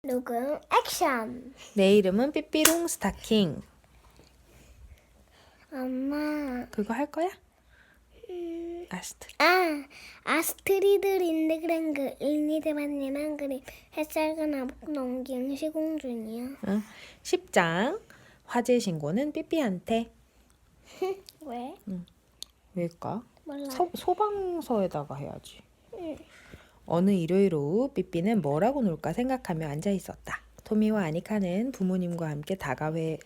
녹음 액션. 내 이름은 삐삐롱 스타킹. 엄마. 그거 할 거야? 아스트. 아스트리드 린드그ren 그 일니드만이란 그림 햇살과 나복 넘기는 시공준이야. 10장. 화재 신고는 삐삐한테. 왜? 왜일까? 몰라. 소방서에다가 해야지. 응. 어느 일요일 오후 삐삐는 뭐라고 놀까 생각하며 앉아 있었다. 토미와 아니카는 부모님과 함께 다과회에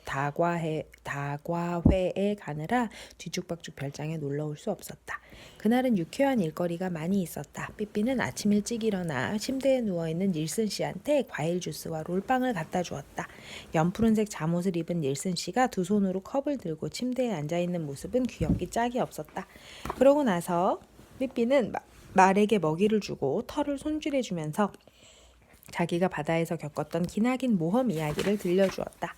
가느라 뒤죽박죽 별장에 놀러 올 수 없었다. 그날은 유쾌한 일거리가 많이 있었다. 삐삐는 아침 일찍 일어나 침대에 누워있는 닐슨 씨한테 과일 주스와 롤빵을 갖다 주었다. 연푸른색 잠옷을 입은 닐슨 씨가 두 손으로 컵을 들고 침대에 앉아있는 모습은 귀엽기 짝이 없었다. 그러고 나서 삐삐는 말에게 먹이를 주고 털을 손질해주면서 자기가 바다에서 겪었던 기나긴 모험 이야기를 들려주었다.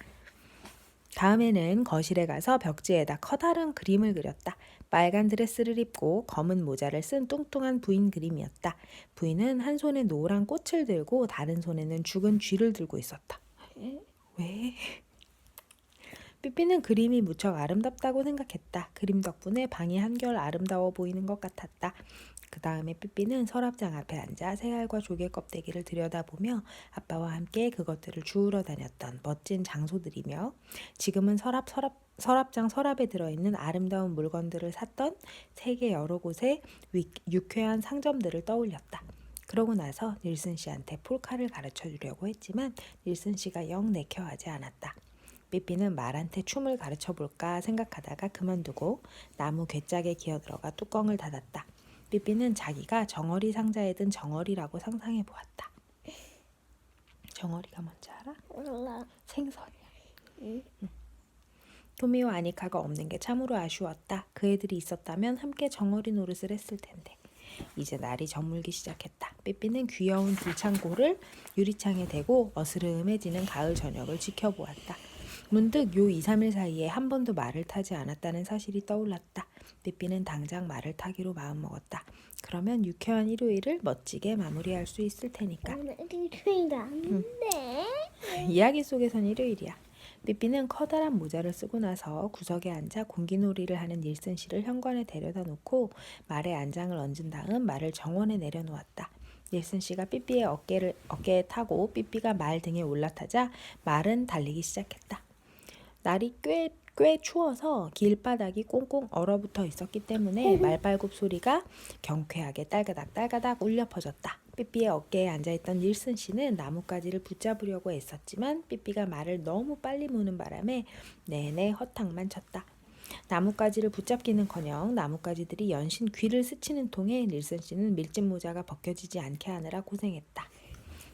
다음에는 거실에 가서 벽지에다 커다란 그림을 그렸다. 빨간 드레스를 입고 검은 모자를 쓴 뚱뚱한 부인 그림이었다. 부인은 한 손에 노란 꽃을 들고 다른 손에는 죽은 쥐를 들고 있었다. 왜? 삐삐는 그림이 무척 아름답다고 생각했다. 그림 덕분에 방이 한결 아름다워 보이는 것 같았다. 그 다음에 삐삐는 서랍장 앞에 앉아 새알과 조개 껍데기를 들여다보며 아빠와 함께 그것들을 주우러 다녔던 멋진 장소들이며 지금은 서랍장 서랍에 들어있는 아름다운 물건들을 샀던 세계 여러 곳의 유쾌한 상점들을 떠올렸다. 그러고 나서 닐슨 씨한테 폴카를 가르쳐 주려고 했지만 닐슨 씨가 영 내켜하지 않았다. 삐삐는 말한테 춤을 가르쳐 볼까 생각하다가 그만두고 나무 괴짝에 기어들어가 뚜껑을 닫았다. 삐삐는 자기가 정어리 상자에 든 정어리라고 상상해 보았다. 정어리가 뭔지 알아? 몰라. 생선이야. 응. 토미와 아니카가 없는 게 참으로 아쉬웠다. 그 애들이 있었다면 함께 정어리 노릇을 했을 텐데. 이제 날이 저물기 시작했다. 삐삐는 귀여운 들창고를 유리창에 대고 어스름해지는 가을 저녁을 지켜보았다. 문득 요 2, 3일 사이에 한 번도 말을 타지 않았다는 사실이 떠올랐다. 삐삐는 당장 말을 타기로 마음먹었다. 그러면 유쾌한 일요일을 멋지게 마무리할 수 있을 테니까. 오늘 일요일 아닌데. 이야기 속에선 일요일이야. 삐삐는 커다란 모자를 쓰고 나서 구석에 앉아 공기놀이를 하는 닐슨 씨를 현관에 데려다 놓고 말에 안장을 얹은 다음 말을 정원에 내려놓았다. 닐슨 씨가 삐삐의 어깨에 타고 삐삐가 말 등에 올라타자 말은 달리기 시작했다. 날이 꽤 추워서 길바닥이 꽁꽁 얼어붙어 있었기 때문에 말발굽 소리가 경쾌하게 딸가닥 울려 퍼졌다. 삐삐의 어깨에 앉아있던 닐슨 씨는 나뭇가지를 붙잡으려고 애썼지만 삐삐가 말을 너무 빨리 무는 바람에 내내 허탕만 쳤다. 나뭇가지를 붙잡기는커녕 나뭇가지들이 연신 귀를 스치는 통에 닐슨 씨는 밀짚 모자가 벗겨지지 않게 하느라 고생했다.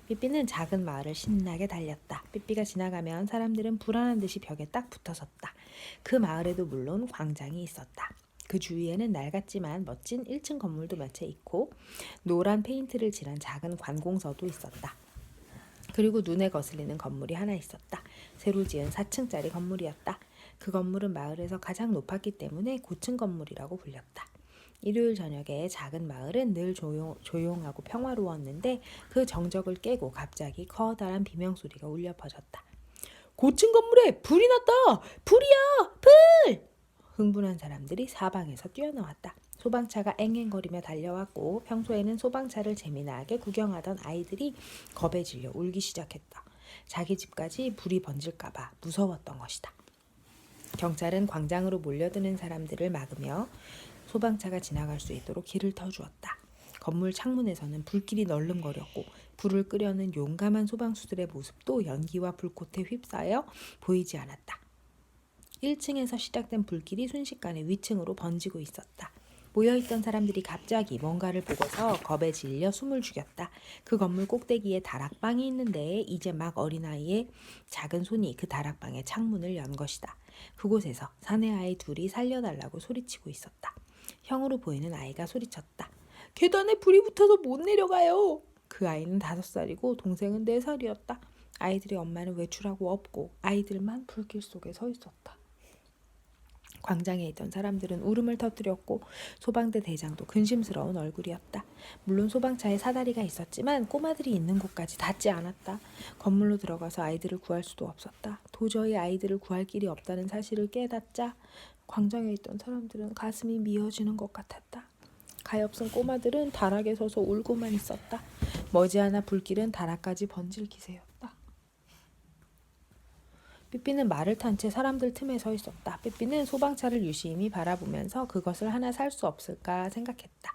삐삐는 작은 마을을 신나게 달렸다. 삐삐가 지나가면 사람들은 불안한 듯이 벽에 딱 붙어섰다. 그 마을에도 물론 광장이 있었다. 그 주위에는 낡았지만 멋진 1층 건물도 몇 채 있고 노란 페인트를 칠한 작은 관공서도 있었다. 그리고 눈에 거슬리는 건물이 하나 있었다. 새로 지은 4층짜리 건물이었다. 그 건물은 마을에서 가장 높았기 때문에 고층 건물이라고 불렸다. 일요일 저녁에 작은 마을은 늘 조용하고 평화로웠는데 그 정적을 깨고 갑자기 커다란 비명소리가 울려 퍼졌다. 고층 건물에 불이 났다! 불이야! 불! 흥분한 사람들이 사방에서 뛰어나왔다. 소방차가 앵앵거리며 달려왔고 평소에는 소방차를 재미나게 구경하던 아이들이 겁에 질려 울기 시작했다. 자기 집까지 불이 번질까봐 무서웠던 것이다. 경찰은 광장으로 몰려드는 사람들을 막으며 소방차가 지나갈 수 있도록 길을 터주었다. 건물 창문에서는 불길이 널름거렸고 불을 끄려는 용감한 소방수들의 모습도 연기와 불꽃에 휩싸여 보이지 않았다. 1층에서 시작된 불길이 순식간에 위층으로 번지고 있었다. 모여있던 사람들이 갑자기 뭔가를 보고서 겁에 질려 숨을 죽였다. 그 건물 꼭대기에 다락방이 있는데 이제 막 어린아이의 작은 손이 그 다락방의 창문을 연 것이다. 그곳에서 사내 아이 둘이 살려달라고 소리치고 있었다. 형으로 보이는 아이가 소리쳤다. 계단에 불이 붙어서 못 내려가요. 그 아이는 5살이고 동생은 4살이었다. 아이들의 엄마는 외출하고 없고 아이들만 불길 속에 서 있었다. 광장에 있던 사람들은 울음을 터뜨렸고 소방대 대장도 근심스러운 얼굴이었다. 물론 소방차에 사다리가 있었지만 꼬마들이 있는 곳까지 닿지 않았다. 건물로 들어가서 아이들을 구할 수도 없었다. 도저히 아이들을 구할 길이 없다는 사실을 깨닫자 광장에 있던 사람들은 가슴이 미어지는 것 같았다. 가엾은 꼬마들은 다락에 서서 울고만 있었다. 머지않아 불길은 다락까지 번질 기세였다. 삐삐는 말을 탄 채 사람들 틈에 서 있었다. 삐삐는 소방차를 유심히 바라보면서 그것을 하나 살 수 없을까 생각했다.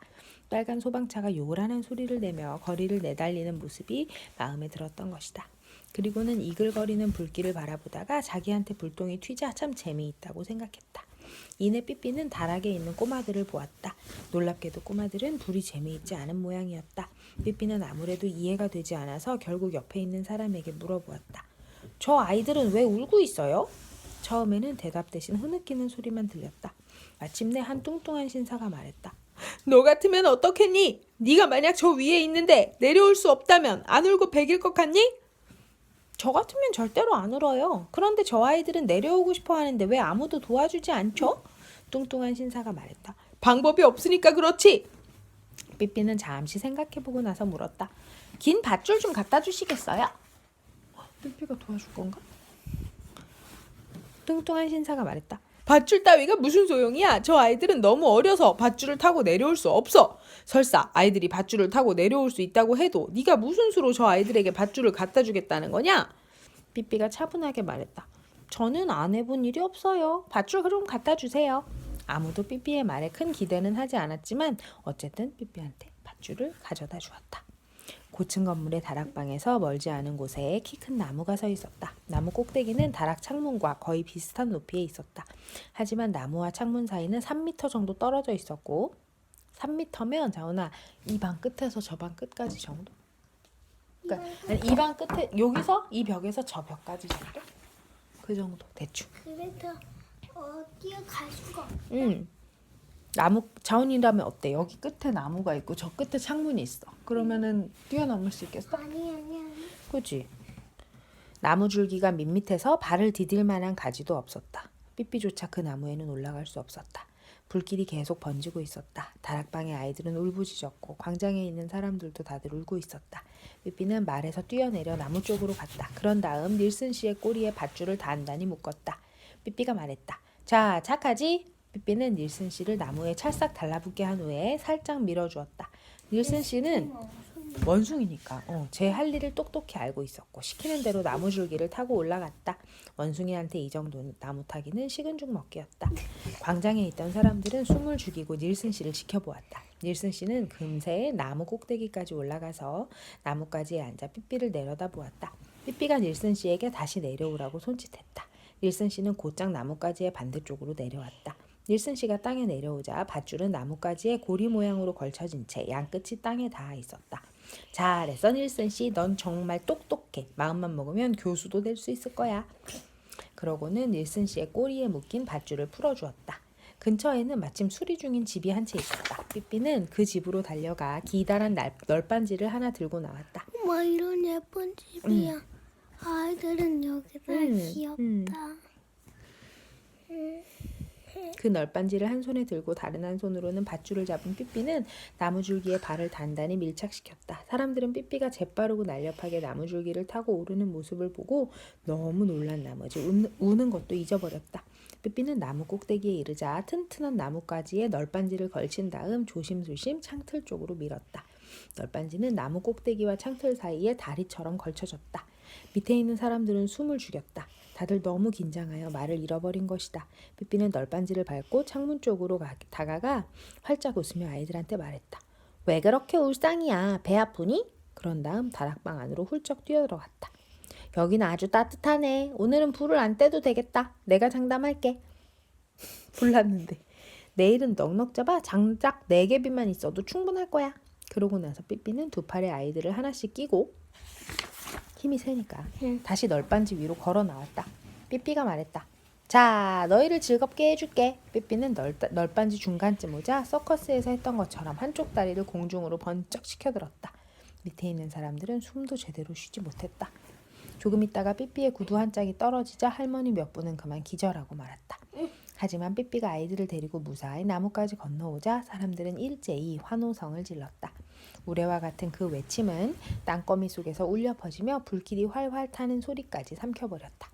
빨간 소방차가 요란한 소리를 내며 거리를 내달리는 모습이 마음에 들었던 것이다. 그리고는 이글거리는 불길을 바라보다가 자기한테 불똥이 튀자 참 재미있다고 생각했다. 이내 삐삐는 다락에 있는 꼬마들을 보았다. 놀랍게도 꼬마들은 불이 재미있지 않은 모양이었다. 삐삐는 아무래도 이해가 되지 않아서 결국 옆에 있는 사람에게 물어보았다. 저 아이들은 왜 울고 있어요? 처음에는 대답 대신 흐느끼는 소리만 들렸다. 마침내 한 뚱뚱한 신사가 말했다. 너 같으면 어떻겠니? 네가 만약 저 위에 있는데 내려올 수 없다면 안 울고 배길 것 같니? 저 같으면 절대로 안 울어요. 그런데 저 아이들은 내려오고 싶어 하는데 왜 아무도 도와주지 않죠? 뚱뚱한 신사가 말했다. 방법이 없으니까 그렇지. 삐삐는 잠시 생각해보고 나서 물었다. 긴 밧줄 좀 갖다 주시겠어요? 삐삐가 도와줄 건가? 뚱뚱한 신사가 말했다. 밧줄 따위가 무슨 소용이야? 저 아이들은 너무 어려서 밧줄을 타고 내려올 수 없어. 설사 아이들이 밧줄을 타고 내려올 수 있다고 해도 네가 무슨 수로 저 아이들에게 밧줄을 갖다 주겠다는 거냐? 삐삐가 차분하게 말했다. 저는 안 해본 일이 없어요. 밧줄 그럼 갖다 주세요. 아무도 삐삐의 말에 큰 기대는 하지 않았지만 어쨌든 삐삐한테 밧줄을 가져다 주었다. 고층 건물의 다락방에서 멀지 않은 곳에 키 큰 나무가 서 있었다. 나무 꼭대기는 다락 창문과 거의 비슷한 높이에 있었다. 하지만 나무와 창문 사이는 3m 정도 떨어져 있었고 3m면 자훈아 이 방 끝에서 저 방 끝까지 정도? 그러니까 이 방 끝에 여기서 이 벽에서 저 벽까지 정도? 그 정도 대충. 그래서 어디에 갈 수가 없어. 나무 자훈이라면 어때? 여기 끝에 나무가 있고 저 끝에 창문이 있어. 그러면은 뛰어넘을 수 있겠어? 아니. 그치? 나무 줄기가 밋밋해서 발을 디딜 만한 가지도 없었다. 삐삐조차 그 나무에는 올라갈 수 없었다. 불길이 계속 번지고 있었다. 다락방의 아이들은 울부짖었고 광장에 있는 사람들도 다들 울고 있었다. 삐삐는 말에서 뛰어내려 나무 쪽으로 갔다. 그런 다음 닐슨 씨의 꼬리에 밧줄을 단단히 묶었다. 삐삐가 말했다. 자, 착하지? 삐삐는 닐슨 씨를 나무에 찰싹 달라붙게 한 후에 살짝 밀어주었다. 닐슨 씨는 원숭이니까 제 할 일을 똑똑히 알고 있었고 시키는 대로 나무 줄기를 타고 올라갔다. 원숭이한테 이 정도 나무 타기는 식은 죽 먹기였다. 광장에 있던 사람들은 숨을 죽이고 닐슨 씨를 지켜보았다. 닐슨 씨는 금세 나무 꼭대기까지 올라가서 나뭇가지에 앉아 삐삐를 내려다보았다. 삐삐가 닐슨 씨에게 다시 내려오라고 손짓했다. 닐슨 씨는 곧장 나뭇가지의 반대쪽으로 내려왔다. 닐슨 씨가 땅에 내려오자 밧줄은 나뭇가지에 고리 모양으로 걸쳐진 채 양끝이 땅에 닿아 있었다. 잘했어 닐슨 씨. 넌 정말 똑똑해. 마음만 먹으면 교수도 될 수 있을 거야. 그러고는 닐슨 씨의 꼬리에 묶인 밧줄을 풀어주었다. 근처에는 마침 수리 중인 집이 한 채 있었다. 삐삐는 그 집으로 달려가 기다란 널빤지를 하나 들고 나왔다. 뭐 이런 예쁜 집이야. 아이들은 여기가 귀엽다. 그 널빤지를 한 손에 들고 다른 한 손으로는 밧줄을 잡은 삐삐는 나무줄기에 발을 단단히 밀착시켰다. 사람들은 삐삐가 재빠르고 날렵하게 나무줄기를 타고 오르는 모습을 보고 너무 놀란 나머지 우는 것도 잊어버렸다. 삐삐는 나무 꼭대기에 이르자 튼튼한 나뭇가지에 널빤지를 걸친 다음 조심조심 창틀 쪽으로 밀었다. 널빤지는 나무 꼭대기와 창틀 사이에 다리처럼 걸쳐졌다. 밑에 있는 사람들은 숨을 죽였다. 다들 너무 긴장하여 말을 잃어버린 것이다. 삐삐는 널빤지를 밟고 창문 쪽으로 다가가 활짝 웃으며 아이들한테 말했다. 왜 그렇게 울상이야? 배 아프니? 그런 다음 다락방 안으로 훌쩍 뛰어들어갔다. 여기는 아주 따뜻하네. 오늘은 불을 안 떼도 되겠다. 내가 장담할게. 불났는데 내일은 넉넉 잡아 장작 4개비만 있어도 충분할 거야. 그러고 나서 삐삐는 두 팔에 아이들을 하나씩 끼고 힘이 세니까 다시 널빤지 위로 걸어 나왔다. 삐삐가 말했다. 자, 너희를 즐겁게 해줄게. 삐삐는 널빤지 중간쯤 오자 서커스에서 했던 것처럼 한쪽 다리를 공중으로 번쩍 시켜들었다. 밑에 있는 사람들은 숨도 제대로 쉬지 못했다. 조금 있다가 삐삐의 구두 한 짝이 떨어지자 할머니 몇 분은 그만 기절하고 말았다. 하지만 삐삐가 아이들을 데리고 무사히 나무까지 건너오자 사람들은 일제히 환호성을 질렀다. 우레와 같은 그 외침은 땅거미 속에서 울려 퍼지며 불길이 활활 타는 소리까지 삼켜버렸다.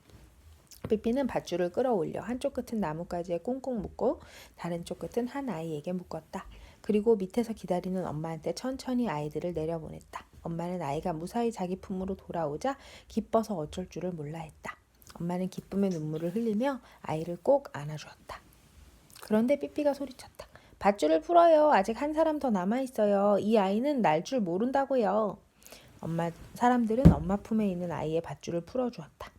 삐삐는 밧줄을 끌어올려 한쪽 끝은 나뭇가지에 꽁꽁 묶고 다른 쪽 끝은 한 아이에게 묶었다. 그리고 밑에서 기다리는 엄마한테 천천히 아이들을 내려보냈다. 엄마는 아이가 무사히 자기 품으로 돌아오자 기뻐서 어쩔 줄을 몰라 했다. 엄마는 기쁨의 눈물을 흘리며 아이를 꼭 안아주었다. 그런데 삐삐가 소리쳤다. 밧줄을 풀어요. 아직 한 사람 더 남아있어요. 이 아이는 날 줄 모른다고요. 사람들은 엄마 품에 있는 아이의 밧줄을 풀어주었다.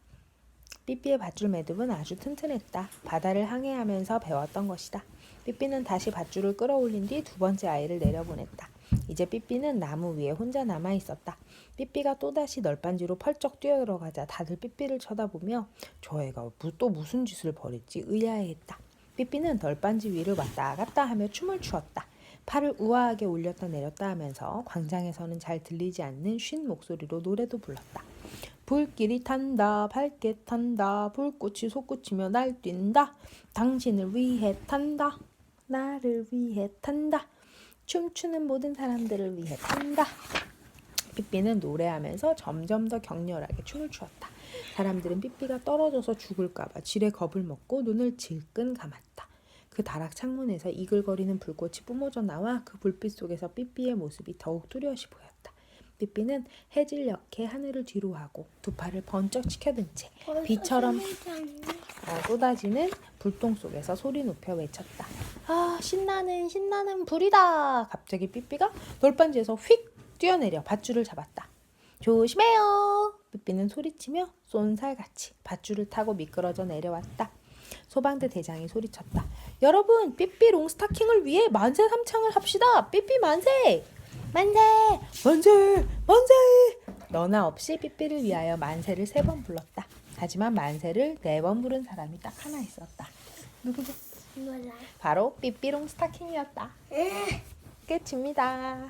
삐삐의 밧줄 매듭은 아주 튼튼했다. 바다를 항해하면서 배웠던 것이다. 삐삐는 다시 밧줄을 끌어올린 뒤 두 번째 아이를 내려보냈다. 이제 삐삐는 나무 위에 혼자 남아있었다. 삐삐가 또다시 널빤지로 펄쩍 뛰어들어가자 다들 삐삐를 쳐다보며 저 애가 또 무슨 짓을 벌였지 의아해했다. 삐삐는 널빤지 위를 왔다 갔다 하며 춤을 추었다. 팔을 우아하게 올렸다 내렸다 하면서 광장에서는 잘 들리지 않는 쉰 목소리로 노래도 불렀다. 불길이 탄다 밝게 탄다 불꽃이 솟구치며 날뛴다 당신을 위해 탄다 나를 위해 탄다 춤추는 모든 사람들을 위해 탄다. 삐삐는 노래하면서 점점 더 격렬하게 춤을 추었다. 사람들은 삐삐가 떨어져서 죽을까봐 지레 겁을 먹고 눈을 질끈 감았다. 그 다락 창문에서 이글거리는 불꽃이 뿜어져 나와 그 불빛 속에서 삐삐의 모습이 더욱 뚜렷이 보였다. 삐삐는 해질녘에 하늘을 뒤로 하고 두 팔을 번쩍 치켜든 채 비처럼 쏟아지는 불똥 속에서 소리 높여 외쳤다. 아, 신나는 불이다. 갑자기 삐삐가 널빤지에서 휙 뛰어내려 밧줄을 잡았다. 조심해요. 삐삐는 소리치며 쏜살같이 밧줄을 타고 미끄러져 내려왔다. 소방대 대장이 소리쳤다. 여러분, 삐삐 롱스타킹을 위해 만세 삼창을 합시다. 삐삐 만세! 만세! 만세! 만세! 너나 없이 삐삐를 위하여 만세를 3번 불렀다. 하지만 만세를 4번 부른 사람이 딱 하나 있었다. 누구죠? 몰라. 바로 삐삐롱 스타킹이었다. 끝입니다.